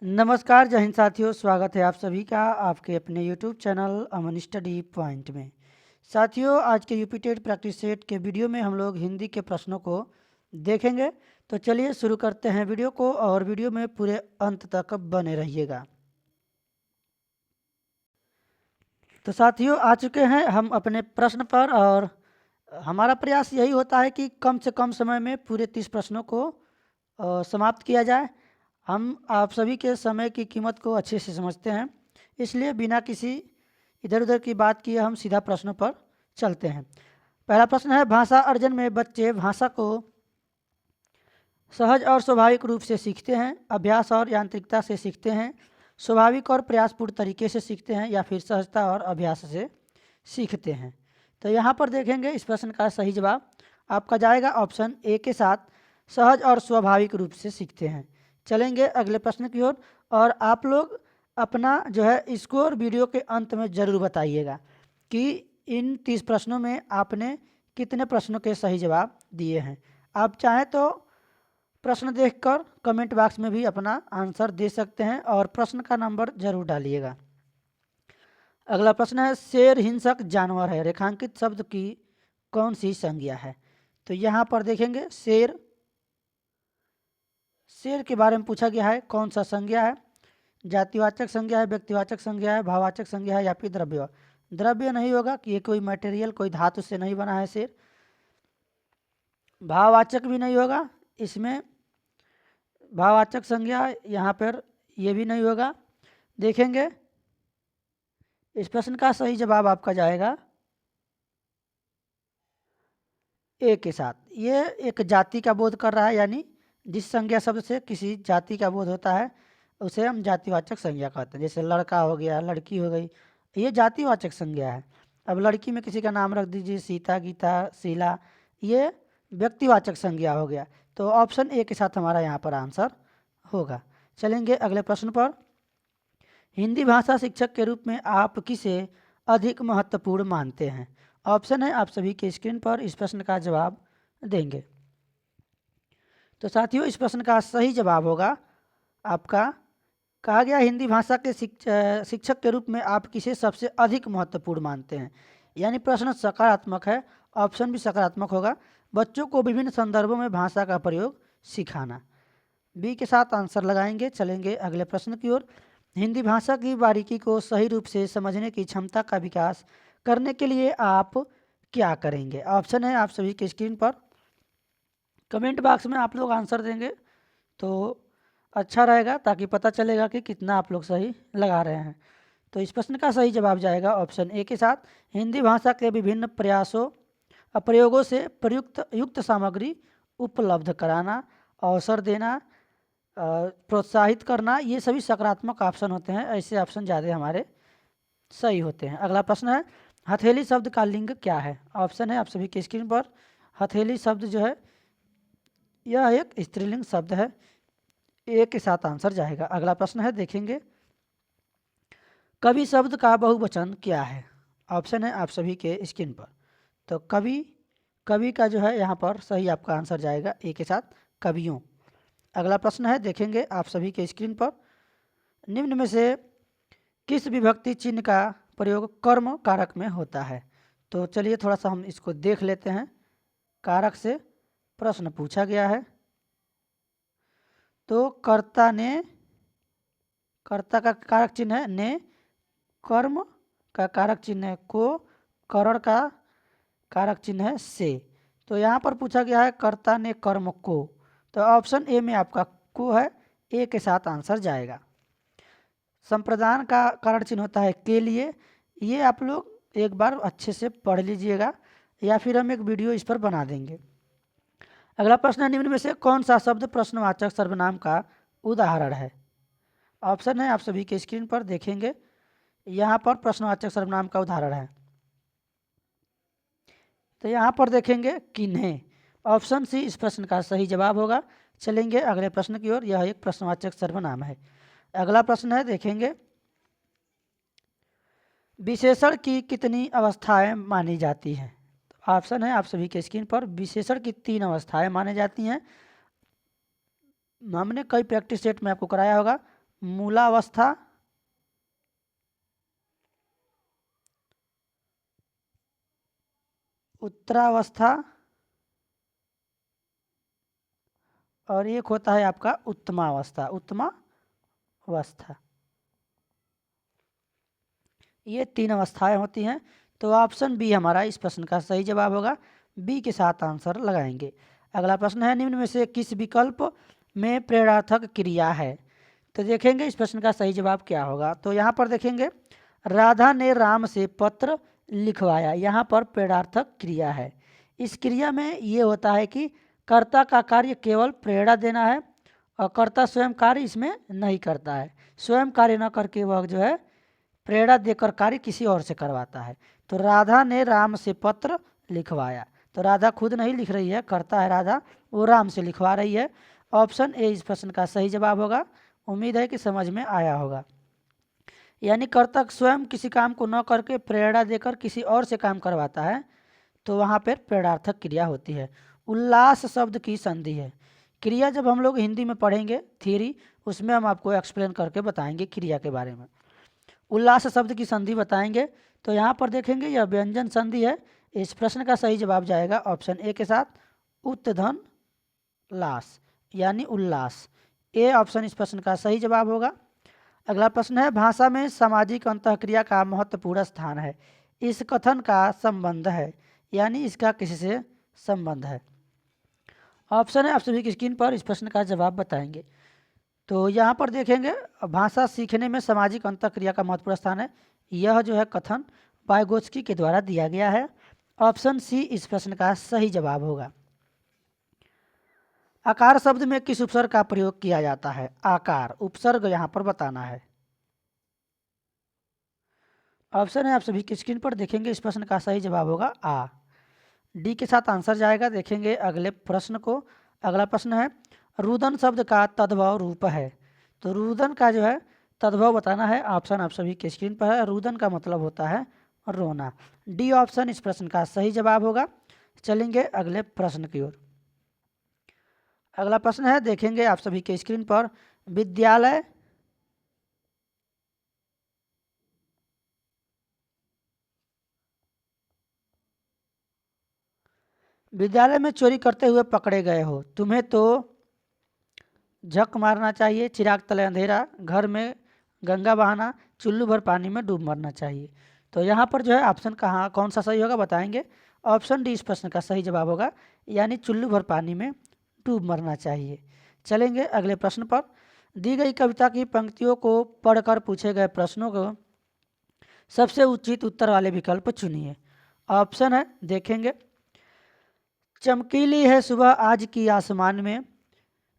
नमस्कार, जय हिंद साथियों। स्वागत है आप सभी का आपके अपने यूट्यूब चैनल अमन स्टडी पॉइंट में। साथियों, आज के यूपी टेट प्रैक्टिस सेट के वीडियो में हम लोग हिंदी के प्रश्नों को देखेंगे। तो चलिए शुरू करते हैं वीडियो को और वीडियो में पूरे अंत तक बने रहिएगा। तो साथियों, आ चुके हैं हम अपने प्रश्न पर और हमारा प्रयास यही होता है कि कम से कम समय में पूरे 30 प्रश्नों को समाप्त किया जाए। हम आप सभी के समय की कीमत को अच्छे से समझते हैं, इसलिए बिना किसी इधर उधर की बात किए हम सीधा प्रश्नों पर चलते हैं। पहला प्रश्न है, भाषा अर्जन में बच्चे भाषा को सहज और स्वाभाविक रूप से सीखते हैं, अभ्यास और यांत्रिकता से सीखते हैं, स्वाभाविक और प्रयासपूर्ण तरीके से सीखते हैं या फिर सहजता और अभ्यास से सीखते हैं। तो यहाँ पर देखेंगे इस प्रश्न का सही जवाब आपका जाएगा ऑप्शन ए के साथ, सहज और स्वाभाविक रूप से सीखते हैं। चलेंगे अगले प्रश्न की ओर और आप लोग अपना जो है स्कोर वीडियो के अंत में ज़रूर बताइएगा कि इन 30 प्रश्नों में आपने कितने प्रश्नों के सही जवाब दिए हैं। आप चाहें तो प्रश्न देखकर कमेंट बॉक्स में भी अपना आंसर दे सकते हैं और प्रश्न का नंबर जरूर डालिएगा। अगला प्रश्न है, शेर हिंसक जानवर है, रेखांकित शब्द की कौन सी संज्ञा है। तो यहाँ पर देखेंगे शेर के बारे में पूछा गया है, कौन सा संज्ञा है, जातिवाचक संज्ञा है, व्यक्तिवाचक संज्ञा है, भाववाचक संज्ञा है या फिर द्रव्य। द्रव्य नहीं होगा कि ये कोई मटेरियल कोई धातु से नहीं बना है शेर। भाववाचक भी नहीं होगा, इसमें भाववाचक संज्ञा यहाँ पर ये भी नहीं होगा। देखेंगे इस प्रश्न का सही जवाब आपका जाएगा ए के साथ। ये एक जाति का बोध कर रहा है, यानी जिस संज्ञा शब्द से किसी जाति का बोध होता है उसे हम जातिवाचक संज्ञा कहते हैं। जैसे लड़का हो गया, लड़की हो गई, ये जातिवाचक संज्ञा है। अब लड़की में किसी का नाम रख दीजिए, सीता, गीता, शीला, ये व्यक्तिवाचक संज्ञा हो गया। तो ऑप्शन ए के साथ हमारा यहाँ पर आंसर होगा। चलेंगे अगले प्रश्न पर। हिंदी भाषा शिक्षक के रूप में आप किसे अधिक महत्वपूर्ण मानते हैं। ऑप्शन है आप सभी के स्क्रीन पर, इस प्रश्न का जवाब देंगे। तो साथियों, इस प्रश्न का सही जवाब होगा आपका, कहा गया हिंदी भाषा के शिक्षक के रूप में आप किसे सबसे अधिक महत्वपूर्ण मानते हैं, यानी प्रश्न सकारात्मक है, ऑप्शन भी सकारात्मक होगा। बच्चों को विभिन्न संदर्भों में भाषा का प्रयोग सिखाना, बी के साथ आंसर लगाएंगे। चलेंगे अगले प्रश्न की ओर। हिंदी भाषा की बारीकी को सही रूप से समझने की क्षमता का विकास करने के लिए आप क्या करेंगे। ऑप्शन है आप सभी के स्क्रीन पर, कमेंट बॉक्स में आप लोग आंसर देंगे तो अच्छा रहेगा, ताकि पता चलेगा कि कितना आप लोग सही लगा रहे हैं। तो इस प्रश्न का सही जवाब जाएगा ऑप्शन ए के साथ, हिंदी भाषा के विभिन्न प्रयासों प्रयोगों से प्रयुक्त युक्त सामग्री उपलब्ध कराना, अवसर देना, प्रोत्साहित करना, ये सभी सकारात्मक ऑप्शन होते हैं। ऐसे ऑप्शन ज़्यादा हमारे सही होते हैं। अगला प्रश्न है, हथेली शब्द का लिंग क्या है। ऑप्शन है आप सभी के स्क्रीन पर, हथेली शब्द जो है यह एक स्त्रीलिंग शब्द है, ए के साथ आंसर जाएगा। अगला प्रश्न है, देखेंगे कवि शब्द का बहुवचन क्या है। ऑप्शन है आप सभी के स्क्रीन पर। तो कवि का जो है यहाँ पर सही आपका आंसर जाएगा ए के साथ, कवियों। अगला प्रश्न है, देखेंगे आप सभी के स्क्रीन पर, निम्न में से किस विभक्ति चिन्ह का प्रयोग कर्म कारक में होता है। तो चलिए थोड़ा सा हम इसको देख लेते हैं। कारक से प्रश्न पूछा गया है, तो कर्ता ने, कर्ता का कारक चिन्ह है ने, कर्म का कारक चिन्ह है को, करण का कारक चिन्ह है से। तो यहाँ पर पूछा गया है कर्ता ने कर्म को, तो ऑप्शन ए में आपका को है, ए के साथ आंसर जाएगा। संप्रदान का कारण चिन्ह होता है के लिए, ये आप लोग एक बार अच्छे से पढ़ लीजिएगा या फिर हम एक वीडियो इस पर बना देंगे। अगला प्रश्न है, निम्न में से कौन सा शब्द प्रश्नवाचक सर्वनाम का उदाहरण है। ऑप्शन है आप सभी के स्क्रीन पर, देखेंगे यहाँ पर प्रश्नवाचक सर्वनाम का उदाहरण है। तो यहाँ पर देखेंगे किन्हें, ऑप्शन सी इस प्रश्न का सही जवाब होगा। चलेंगे अगले प्रश्न की ओर, यह एक प्रश्नवाचक सर्वनाम है। अगला प्रश्न है, देखेंगे विशेषण की कितनी अवस्थाएं मानी जाती हैं। तो ऑप्शन है आप सभी के स्क्रीन पर, विशेषण की 3 अवस्थाएं मानी जाती हैं। हमने कई प्रैक्टिस सेट में आपको कराया होगा, मूलावस्था, उत्तरावस्था और एक होता है आपका उत्तमावस्था। उत्तमावस्था, ये 3 अवस्थाएं होती हैं। तो ऑप्शन बी हमारा इस प्रश्न का सही जवाब होगा। बी के साथ आंसर लगाएंगे। अगला प्रश्न है, निम्न में से किस विकल्प में प्रेरणार्थक क्रिया है? तो देखेंगे इस प्रश्न का सही जवाब क्या होगा। तो यहाँ पर देखेंगे, राधा ने राम से पत्र लिखवाया, यहाँ पर प्रेरणार्थक क्रिया है। इस क्रिया में ये होता है कि कर्ता का कार्य केवल प्रेरणा देना है और कर्ता स्वयं कार्य इसमें नहीं करता है। स्वयं कार्य न करके वह जो है प्रेरणा देकर कार्य किसी और से करवाता है। तो राधा ने राम से पत्र लिखवाया, तो राधा खुद नहीं लिख रही है, करता है राधा, वो राम से लिखवा रही है। ऑप्शन ए इस प्रश्न का सही जवाब होगा। उम्मीद है कि समझ में आया होगा। यानी कर्ता स्वयं किसी काम को न करके प्रेरणा देकर किसी और से काम करवाता है, तो वहाँ पर प्रेरणार्थक क्रिया होती है। उल्लास शब्द की संधि है। क्रिया जब हम लोग हिंदी में पढ़ेंगे थ्योरी, उसमें हम आपको एक्सप्लेन करके बताएंगे क्रिया के बारे में। उल्लास शब्द की संधि बताएंगे। तो यहाँ पर देखेंगे यह व्यंजन संधि है। इस प्रश्न का सही जवाब जाएगा ऑप्शन ए के साथ, उत्धन लास यानी उल्लास। ए ऑप्शन इस प्रश्न का सही जवाब होगा। अगला प्रश्न है, भाषा में सामाजिक अंतःक्रिया का महत्वपूर्ण स्थान है। इस कथन का संबंध है, यानी इसका किसी से संबंध है। ऑप्शन है आप सभी की स्क्रीन पर, इस प्रश्न का जवाब बताएंगे। तो यहाँ पर देखेंगे, भाषा सीखने में सामाजिक अंतःक्रिया का महत्वपूर्ण स्थान है। यह जो है कथन वाइगोत्स्की के द्वारा दिया गया है। ऑप्शन सी इस प्रश्न का सही जवाब होगा। आकार शब्द में किस उपसर्ग का प्रयोग किया जाता है? आकार उपसर्ग यहाँ पर बताना है। ऑप्शन है आप सभी की स्क्रीन पर, देखेंगे इस प्रश्न का सही जवाब होगा आ। डी के साथ आंसर जाएगा। देखेंगे अगले प्रश्न को। अगला प्रश्न है, रुदन शब्द का तद्भव रूप है। तो रुदन का जो है तद्भव बताना है। ऑप्शन आप सभी के स्क्रीन पर है। रुदन का मतलब होता है रोना। डी ऑप्शन इस प्रश्न का सही जवाब होगा। चलेंगे अगले प्रश्न की ओर। अगला प्रश्न है, देखेंगे आप सभी के स्क्रीन पर, विद्यालय विद्यालय में चोरी करते हुए पकड़े गए हो, तुम्हें तो झक मारना चाहिए, चिराग तले अंधेरा, घर में गंगा बहाना, चुल्लू भर पानी में डूब मरना चाहिए। तो यहाँ पर जो है ऑप्शन कहाँ कौन सा सही होगा बताएंगे। ऑप्शन डी इस प्रश्न का सही जवाब होगा, यानी चुल्लू भर पानी में डूब मरना चाहिए। चलेंगे अगले प्रश्न पर। दी गई कविता की पंक्तियों को पढ़कर पूछे गए प्रश्नों को सबसे उचित उत्तर वाले विकल्प चुनिए। ऑप्शन है, देखेंगे, चमकीली है सुबह आज की आसमान में,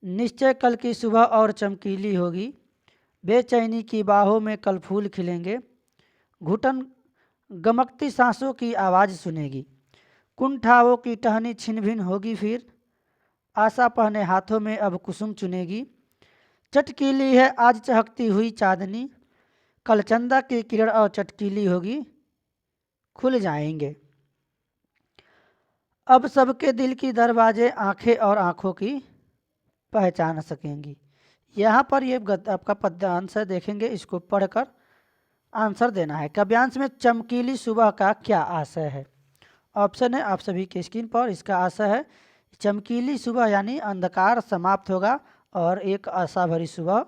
निश्चय कल की सुबह और चमकीली होगी, बेचैनी की बाहों में कल फूल खिलेंगे, घुटन गमकती सांसों की आवाज़ सुनेगी, कुंठाओं की टहनी छिन भिन होगी फिर, आशा पहने हाथों में अब कुसुम चुनेगी, चटकीली है आज चहकती हुई चांदनी, कल चंदा की किरण और चटकीली होगी, खुल जाएंगे। अब सबके दिल की दरवाजे आंखें और आंखों की पहचान सकेंगी। यहाँ पर ये आपका पद्यांश है, देखेंगे इसको पढ़कर आंसर देना है। काव्यांश में चमकीली सुबह का क्या आशय है? ऑप्शन है आप सभी के स्क्रीन पर, इसका आशय है चमकीली सुबह यानी अंधकार समाप्त होगा और एक आशा भरी सुबह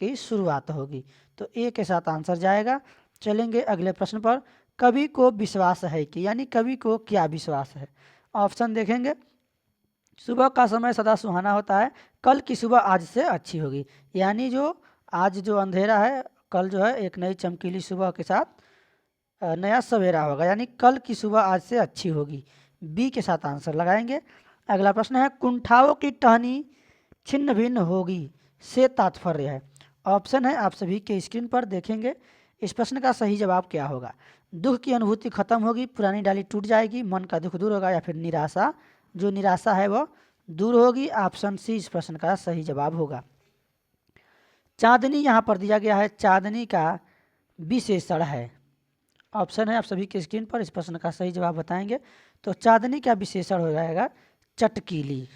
की शुरुआत होगी। तो ए के साथ आंसर जाएगा। चलेंगे अगले प्रश्न पर। कवि को विश्वास है कि, यानी कवि को क्या विश्वास है? ऑप्शन देखेंगे, सुबह का समय सदा सुहाना होता है, कल की सुबह आज से अच्छी होगी, यानी जो आज जो अंधेरा है कल जो है एक नई चमकीली सुबह के साथ नया सवेरा होगा, यानी कल की सुबह आज से अच्छी होगी। बी के साथ आंसर लगाएंगे। अगला प्रश्न है, कुंठाओं की टहनी छिन्न भिन्न होगी से तात्पर्य है। ऑप्शन है आप सभी के स्क्रीन पर, देखेंगे इस प्रश्न का सही जवाब क्या होगा। दुख की अनुभूति खत्म होगी, पुरानी डाली टूट जाएगी, मन का दुख दूर होगा, या फिर निराशा जो निराशा है वह दूर होगी। ऑप्शन सी इस प्रश्न का सही जवाब होगा। चांदनी यहाँ पर दिया गया है, चांदनी का विशेषण है। ऑप्शन है आप सभी के स्क्रीन पर, इस प्रश्न का सही जवाब बताएंगे। तो चांदनी का विशेषण हो जाएगा चटकीली।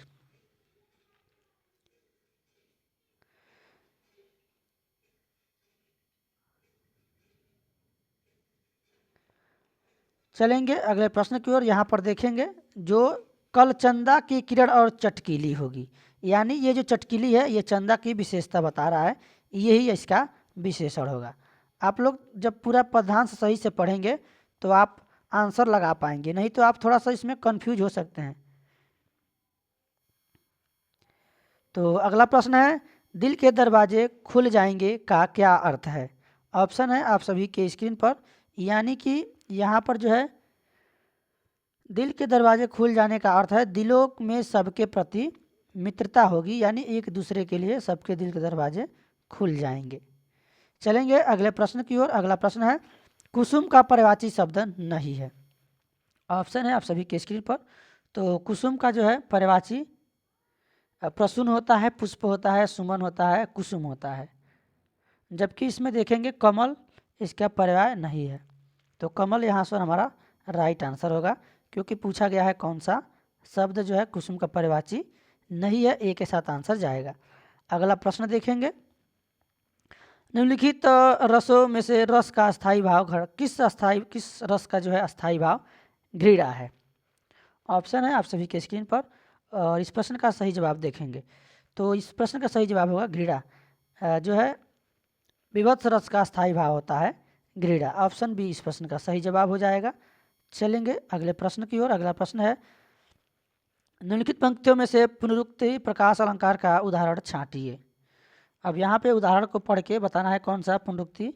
चलेंगे अगले प्रश्न की ओर। यहाँ पर देखेंगे जो कल चंदा की किरण और चटकीली होगी, यानी ये जो चटकीली है ये चंदा की विशेषता बता रहा है, यही इसका विशेषण होगा। आप लोग जब पूरा पदांश सही से पढ़ेंगे तो आप आंसर लगा पाएंगे, नहीं तो आप थोड़ा सा इसमें कंफ्यूज हो सकते हैं। तो अगला प्रश्न है, दिल के दरवाजे खुल जाएंगे का क्या अर्थ है? ऑप्शन है आप सभी के स्क्रीन पर, यानी कि यहाँ पर जो है दिल के दरवाजे खुल जाने का अर्थ है दिलों में सबके प्रति मित्रता होगी, यानी एक दूसरे के लिए सबके दिल के दरवाजे खुल जाएंगे। चलेंगे अगले प्रश्न की ओर। अगला प्रश्न है, कुसुम का पर्यायवाची शब्द नहीं है। ऑप्शन है आप सभी के स्क्रीन पर। तो कुसुम का जो है पर्यायवाची प्रसून होता है, पुष्प होता है, सुमन होता है, कुसुम होता है, जबकि इसमें देखेंगे कमल इसका पर्याय नहीं है। तो कमल यहाँ से हमारा राइट आंसर होगा, क्योंकि पूछा गया है कौन सा शब्द जो है कुसुम का पर्यायवाची नहीं है, ए के साथ आंसर जाएगा। अगला प्रश्न देखेंगे, निम्नलिखित रसों में से रस का अस्थायी भाव किस रस का जो है अस्थायी भाव घृणा है? ऑप्शन है आप सभी के स्क्रीन पर, और इस प्रश्न का सही जवाब देखेंगे। तो इस प्रश्न का सही जवाब होगा घृणा। जो है विभत्स रस का स्थायी भाव होता है घृणा। ऑप्शन बी इस प्रश्न का सही जवाब हो जाएगा। चलेंगे अगले प्रश्न की ओर। अगला प्रश्न है, निम्नलिखित पंक्तियों में से पुनरुक्ति प्रकाश अलंकार का उदाहरण छांटिए। अब यहाँ पे उदाहरण को पढ़ के बताना है कौन सा पुनरुक्ति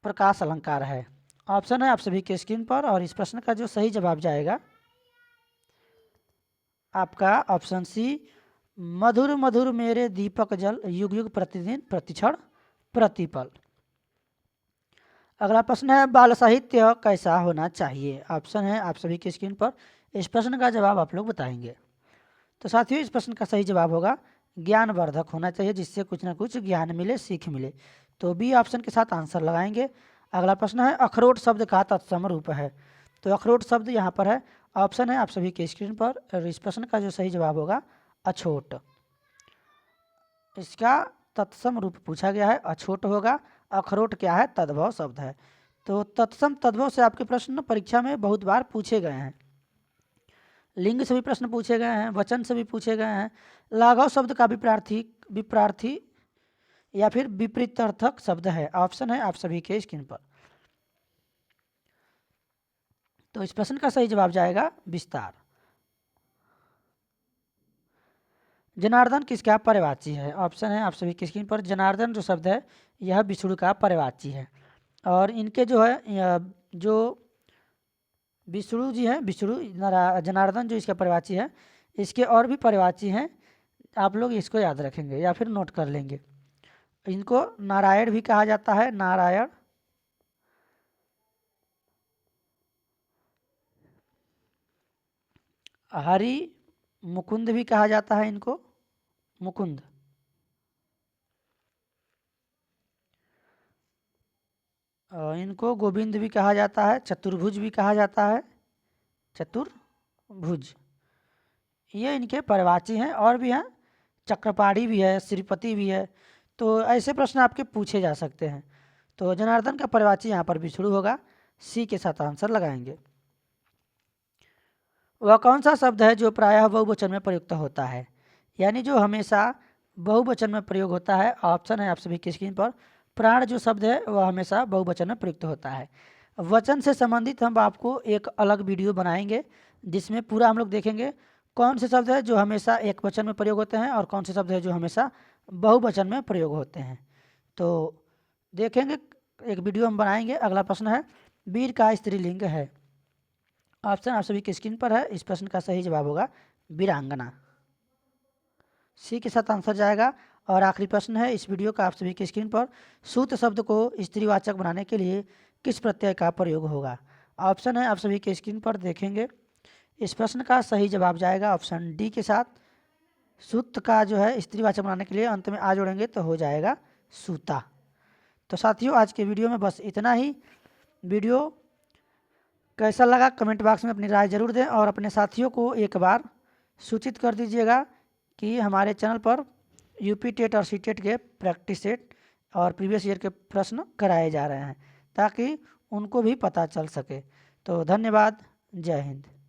प्रकाश अलंकार है। ऑप्शन है आप सभी के स्क्रीन पर, और इस प्रश्न का जो सही जवाब जाएगा आपका ऑप्शन सी, मधुर मधुर मेरे दीपक जल युग युग प्रतिदिन प्रतिक्षण प्रतिपल। अगला प्रश्न है, बाल साहित्य कैसा होना चाहिए? ऑप्शन है आप सभी के स्क्रीन पर। इस प्रश्न का जवाब आप लोग बताएंगे। तो साथियों इस प्रश्न का सही जवाब होगा ज्ञानवर्धक होना चाहिए, जिससे कुछ ना कुछ ज्ञान मिले, सीख मिले। तो बी ऑप्शन के साथ आंसर लगाएंगे। अगला प्रश्न है, अखरोट शब्द का तत्सम रूप है। तो अखरोट शब्द यहाँ पर है, ऑप्शन है आप सभी के स्क्रीन पर, और इस प्रश्न का जो सही जवाब होगा अछोट। इसका तत्सम रूप पूछा गया है, अछोट होगा। अखरोट क्या है? तद्भव शब्द है। तो तत्सम तद्भव से आपके प्रश्न परीक्षा में बहुत बार पूछे गए हैं। लिंग से भी प्रश्न पूछे गए हैं, वचन से भी पूछे गए हैं। लाघव शब्द का विपरार्थी या फिर विपरीतार्थक शब्द है। ऑप्शन है आप सभी के स्क्रीन पर। तो इस प्रश्न का सही जवाब जाएगा विस्तार। जनार्दन किसका पर्यायवाची है? ऑप्शन है आप सभी की स्क्रीन पर। जनार्दन जो शब्द है यह विष्णु का पर्यायवाची है, और इनके जो है जो विष्णु जी हैं, जनार्दन जो इसका पर्यायवाची है, इसके और भी पर्यायवाची हैं, आप लोग इसको याद रखेंगे या फिर नोट कर लेंगे। इनको नारायण भी कहा जाता है, नारायण, हरि, मुकुंद भी कहा जाता है इनको, मुकुंद। इनको गोविंद भी कहा जाता है, चतुर्भुज भी कहा जाता है, चतुर्भुज। ये इनके पर्यायवाची हैं। और भी हैं, चक्रपाणी भी है, श्रीपति भी है। तो ऐसे प्रश्न आपके पूछे जा सकते हैं। तो जनार्दन का पर्यायवाची यहाँ पर विष्णु होगा, सी के साथ आंसर लगाएंगे। वह कौन सा शब्द है जो प्रायः बहुवचन में प्रयुक्त होता है, यानी जो हमेशा बहुवचन में प्रयोग होता है? ऑप्शन है आप सभी की स्क्रीन पर। प्राण जो शब्द है वह हमेशा बहुवचन में प्रयुक्त होता है। वचन से संबंधित हम आपको एक अलग वीडियो बनाएंगे, जिसमें पूरा हम लोग देखेंगे कौन से शब्द है जो हमेशा एक वचन में प्रयोग होते हैं और कौन से शब्द है जो हमेशा बहुवचन में प्रयोग होते हैं। तो देखेंगे, एक वीडियो हम बनाएंगे। अगला प्रश्न है, वीर का स्त्रीलिंग है। ऑप्शन आप सभी की स्क्रीन पर है। इस प्रश्न का सही जवाब होगा वीरांगना, सी के साथ आंसर जाएगा। और आखिरी प्रश्न है इस वीडियो का आप सभी की स्क्रीन पर, सूत शब्द को स्त्रीवाचक बनाने के लिए किस प्रत्यय का प्रयोग होगा? ऑप्शन है आप सभी के स्क्रीन पर, देखेंगे। इस प्रश्न का सही जवाब जाएगा ऑप्शन डी के साथ। सूत का जो है स्त्रीवाचक बनाने के लिए अंत में आ जोड़ेंगे तो हो जाएगा सूता। तो साथियों आज के वीडियो में बस इतना ही। वीडियो कैसा लगा कमेंट बॉक्स में अपनी राय जरूर दें, और अपने साथियों को एक बार सूचित कर दीजिएगा कि हमारे चैनल पर यूपी टेट और सी टेट के प्रैक्टिस सेट और प्रीवियस ईयर के प्रश्न कराए जा रहे हैं। ताकि उनको भी पता चल सके। तो धन्यवाद। जय हिंद।